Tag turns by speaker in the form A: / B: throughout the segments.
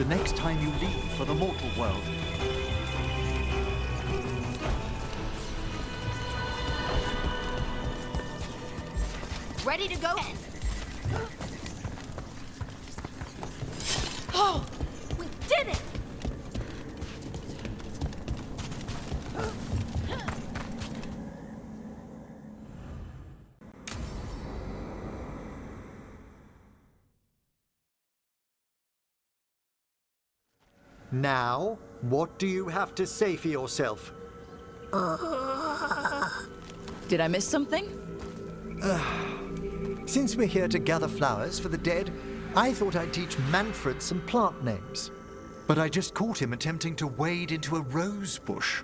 A: the next time you leave for the mortal world.
B: Ready to go in. Oh, we did it!
A: Now, what do you have to say for yourself?
C: Did I miss something?
A: Since we're here to gather flowers for the dead, I thought I'd teach Manfred some plant names. But I just caught him attempting to wade into a rose bush.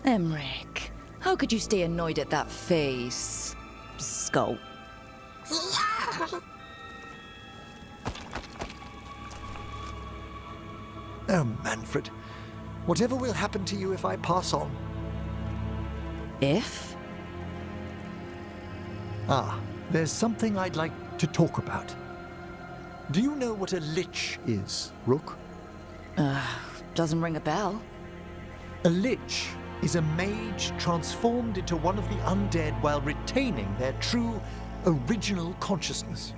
C: Emmrich, how could you stay annoyed at that face? Skull.
A: Oh, Manfred. Whatever will happen to you if I pass on?
C: If?
A: There's something I'd like to talk about. Do you know what a lich is, Rook?
C: Doesn't ring a bell.
A: A lich is a mage transformed into one of the undead while retaining their true, original consciousness.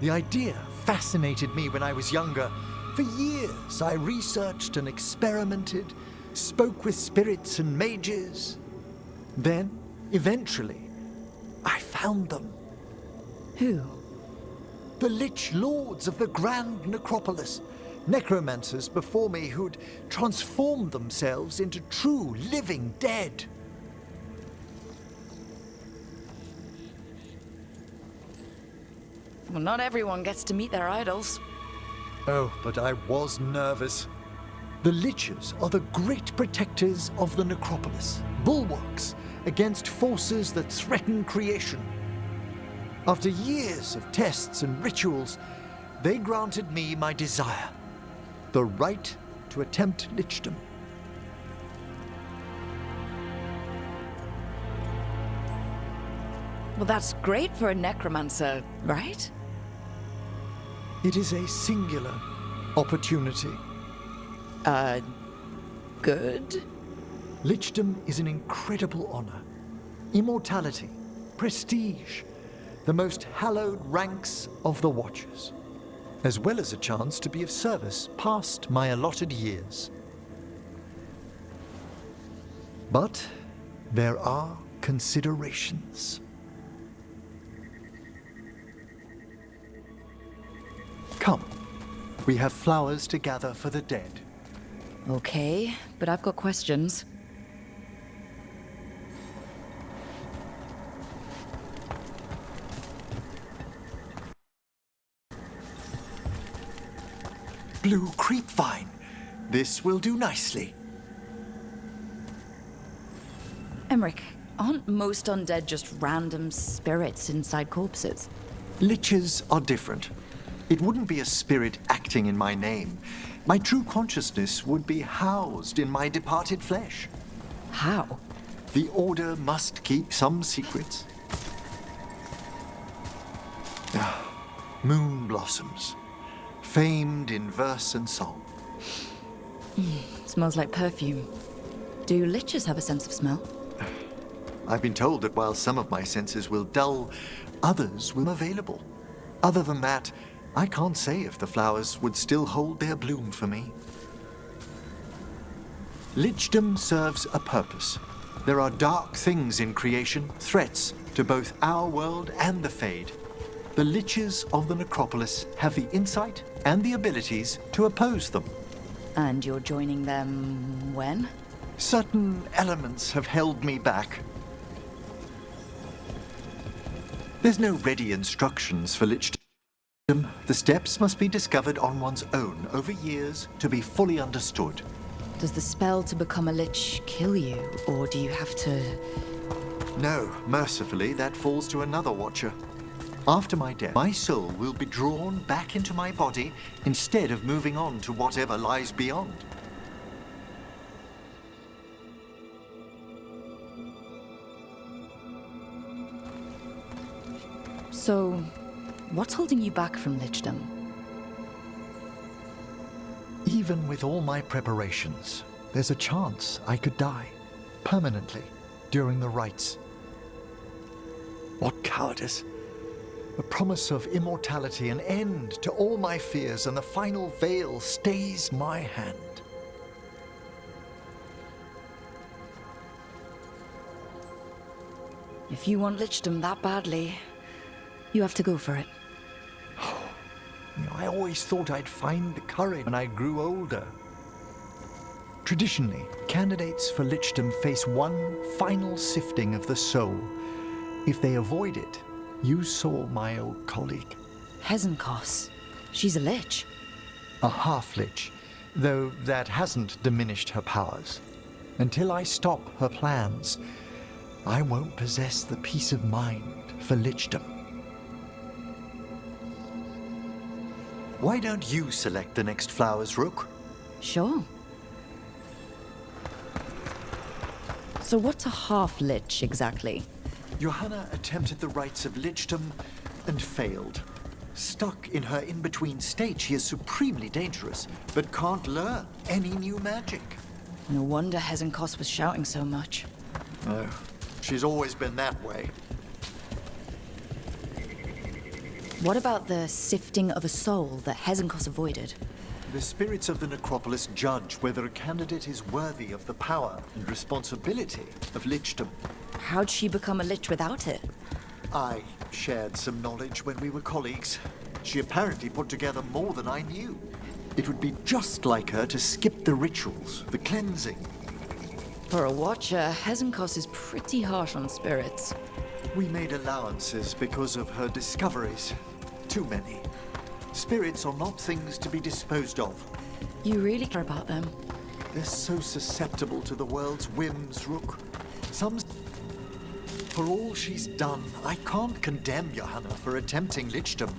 A: The idea fascinated me when I was younger. For years, I researched and experimented, spoke with spirits and mages. Then, eventually, I found them.
C: Who?
A: The Lich Lords of the Grand Necropolis. Necromancers before me who'd transformed themselves into true living dead.
C: Well, not everyone gets to meet their idols.
A: Oh, but I was nervous. The Liches are the great protectors of the necropolis, bulwarks against forces that threaten creation. After years of tests and rituals, they granted me my desire, the right to attempt lichdom.
C: Well, that's great for a necromancer, right?
A: It is a singular opportunity.
C: Good?
A: Lichdom is an incredible honor. Immortality, prestige, the most hallowed ranks of the Watchers, as well as a chance to be of service past my allotted years. But there are considerations. Come, we have flowers to gather for the dead.
C: Okay, but I've got questions.
A: Blue creepvine. This will do nicely.
C: Emmrich, aren't most undead just random spirits inside corpses?
A: Liches are different. It wouldn't be a spirit acting in my name. My true consciousness would be housed in my departed flesh.
C: How?
A: The Order must keep some secrets. Moon blossoms, famed in verse and song.
C: Smells like perfume. Do liches have a sense of smell?
A: I've been told that while some of my senses will dull, others will be available. Other than that, I can't say if the flowers would still hold their bloom for me. Lichdom serves a purpose. There are dark things in creation, threats to both our world and the Fade. The Liches of the Necropolis have the insight and the abilities to oppose them.
C: And you're joining them when?
A: Certain elements have held me back. There's no ready instructions for Lichdom. The steps must be discovered on one's own over years to be fully understood.
C: Does the spell to become a lich kill you, or do you have to...
A: No, mercifully, that falls to another Watcher. After my death, my soul will be drawn back into my body instead of moving on to whatever lies beyond.
C: So, What's holding you back from lichdom?
A: Even with all my preparations, there's a chance I could die permanently during the rites. What cowardice! A promise of immortality, an end to all my fears, and the final veil stays my hand.
C: If you want lichdom that badly, you have to go for it.
A: I always thought I'd find the courage when I grew older. Traditionally, candidates for lichdom face one final sifting of the soul. If they avoid it, you saw my old colleague.
C: Hezenkos. She's a lich.
A: A half-lich, though that hasn't diminished her powers. Until I stop her plans, I won't possess the peace of mind for lichdom. Why don't you select the next flowers, Rook?
C: Sure. So what's a half-lich exactly?
A: Johanna attempted the rites of lichdom and failed. Stuck in her in-between state, she is supremely dangerous, but can't learn any new magic.
C: No wonder Hezenkos was shouting so much.
A: Oh, she's always been that way.
C: What about the sifting of a soul that Hezenkos avoided?
A: The spirits of the necropolis judge whether a candidate is worthy of the power and responsibility of lichdom.
C: How'd she become a lich without it?
A: I shared some knowledge when we were colleagues. She apparently put together more than I knew. It would be just like her to skip the rituals, the cleansing.
C: For a watcher, Hezenkos is pretty harsh on spirits.
A: We made allowances because of her discoveries. Too many. Spirits are not things to be disposed of.
C: You really care about them.
A: They're so susceptible to the world's whims, Rook. For all she's done, I can't condemn Johanna for attempting lichdom.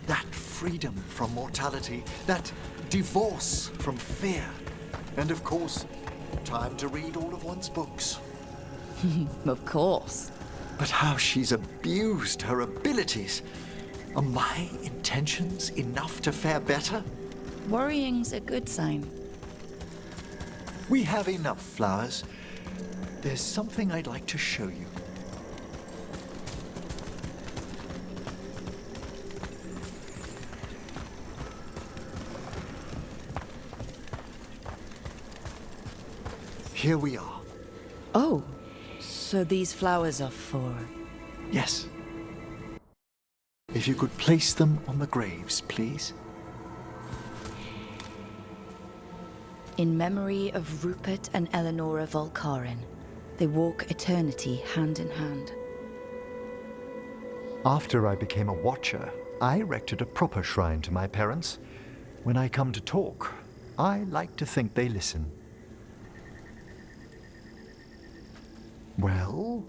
A: That freedom from mortality, that divorce from fear. And of course, time to read all of one's books.
C: Of course.
A: But how she's abused her abilities. Are my intentions enough to fare better?
C: Worrying's a good sign.
A: We have enough flowers. There's something I'd like to show you. Here we are.
C: Oh, so these flowers are for...
A: Yes. If you could place them on the graves, please.
C: In memory of Rupert and Eleonora Volkarin, they walk eternity hand in hand.
A: After I became a watcher, I erected a proper shrine to my parents. When I come to talk, I like to think they listen. Well,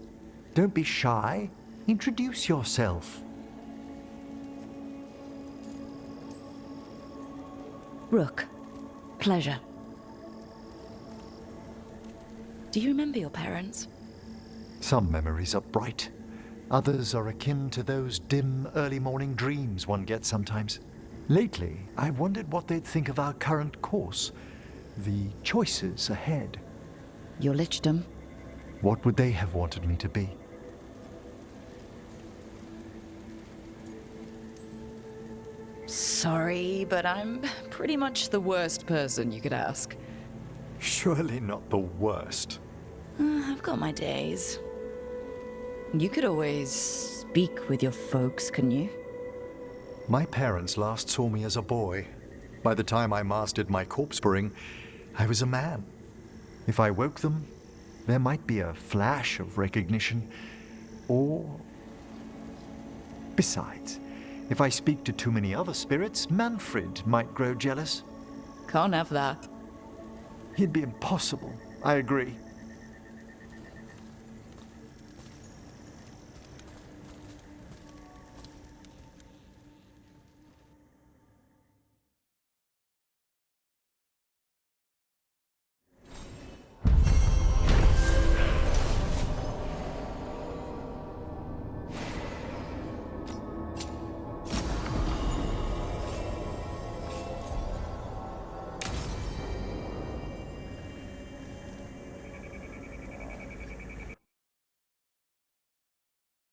A: don't be shy. Introduce yourself.
C: Rook, pleasure. Do you remember your parents?
A: Some memories are bright. Others are akin to those dim, early morning dreams one gets sometimes. Lately, I wondered what they'd think of our current course, the choices ahead.
C: Your lichdom?
A: What would they have wanted me to be?
C: Sorry, but I'm pretty much the worst person you could ask.
A: Surely not the worst.
C: I've got my days. You could always speak with your folks, couldn't you?
A: My parents last saw me as a boy. By the time I mastered my corpse-bearing, I was a man. If I woke them, there might be a flash of recognition, or... Besides, if I speak to too many other spirits, Manfred might grow jealous.
C: Can't have that.
A: He'd be impossible, I agree.